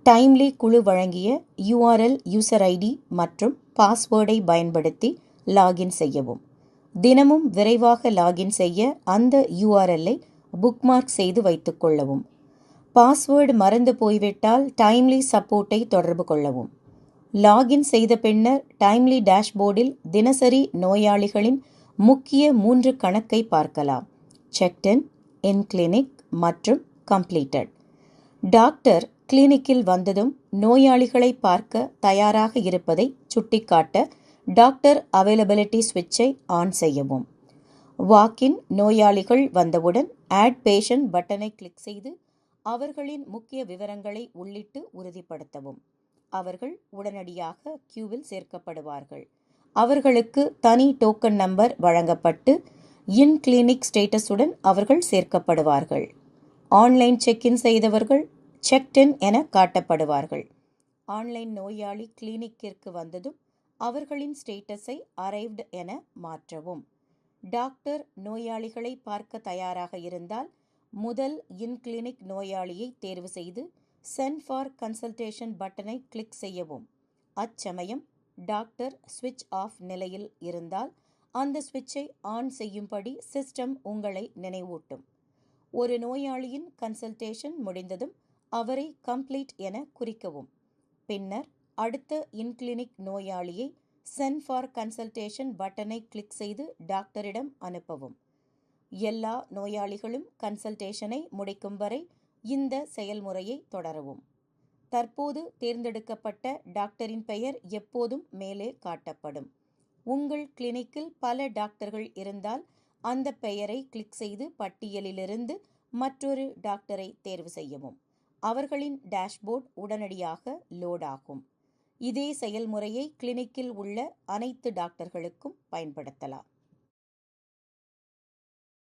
Timely குழு வழங்கிய URL user ID மற்றும் பாஸ்வேர்டை பயன்படுத்தி லாகின் செய்யவும். தினமும் விரைவாக லாகின் செய்ய அந்த URL-ஐ புக்மார்க் செய்து வைத்துக் கொள்ளவும். பாஸ்வேர்டு மறந்து போய்விட்டால் டைம்லி சப்போர்ட்டை தொடர்பு கொள்ளவும். லாகின் செய்த பின்னர் டைம்லி டேஷ்போர்டில் தினசரி நோயாளிகளின் முக்கிய 3 கணக்கை பார்க்கலாம்: செக்ட் இன் கிளினிக் மற்றும் கம்ப்ளீட்டட். டாக்டர் கிளினிக்கில் வந்ததும் நோயாளிகளை பார்க்க தயாராக இருப்பதை சுட்டிக்காட்ட டாக்டர் அவைலபிலிட்டி சுவிட்சை ஆன் செய்யவும். வாக்கின் நோயாளிகள் வந்தவுடன் ஆட் பேஷண்ட் பட்டனை கிளிக் செய்து அவர்களின் முக்கிய விவரங்களை உள்ளிட்டு உறுதிப்படுத்தவும். அவர்கள் உடனடியாக கியூவில் சேர்க்கப்படுவார்கள். அவர்களுக்கு தனி டோக்கன் நம்பர் வழங்கப்பட்டு இன் கிளினிக் ஸ்டேட்டஸுடன் அவர்கள் சேர்க்கப்படுவார்கள். ஆன்லைன் செக்இன் செய்தவர்கள் செக்ட் இன் என காட்டப்படுவார்கள். ஆன்லைன் நோயாளி கிளினிக்கிற்கு வந்ததும் அவர்களின் ஸ்டேட்டஸை அரைவ்ட் என மாற்றவும். டாக்டர் நோயாளிகளை பார்க்க தயாராக இருந்தால் முதல் இன் கிளினிக் நோயாளியை தேர்வு செய்து சென்ட் ஃபார் கன்சல்டேஷன் பட்டனை கிளிக் செய்யவும். அச்சமயம் டாக்டர் ஸ்விட்ச் ஆஃப் நிலையில் இருந்தால் அந்த ஸ்விட்சை ஆன் செய்யும்படி சிஸ்டம் உங்களை நினைவூட்டும். ஒரு நோயாளியின் கன்சல்டேஷன் முடிந்ததும் அவரை கம்ப்ளீட் என குறிக்கவும். பின்னர் அடுத்த இன்கிளினிக் நோயாளியை சென்ட் ஃபார் கன்சல்டேஷன் பட்டனை கிளிக் செய்து டாக்டரிடம் அனுப்பவும். எல்லா நோயாளிகளும் கன்சல்டேஷனை முடிக்கும் வரை இந்த செயல்முறையை தொடரவும். தற்போது தேர்ந்தெடுக்கப்பட்ட டாக்டரின் பெயர் எப்போதும் மேலே காட்டப்படும். உங்கள் கிளினிக்கில் பல டாக்டர்கள் இருந்தால் அந்த பெயரை கிளிக் செய்து பட்டியலிலிருந்து மற்றொரு டாக்டரை தேர்வு செய்யவும். அவர்களின் டேஷ்போர்ட் உடனடியாக லோட் ஆகும். இதே செயல்முறையை கிளினிக்கில் உள்ள அனைத்து டாக்டர்களுக்கும் பயன்படுத்தலாம்.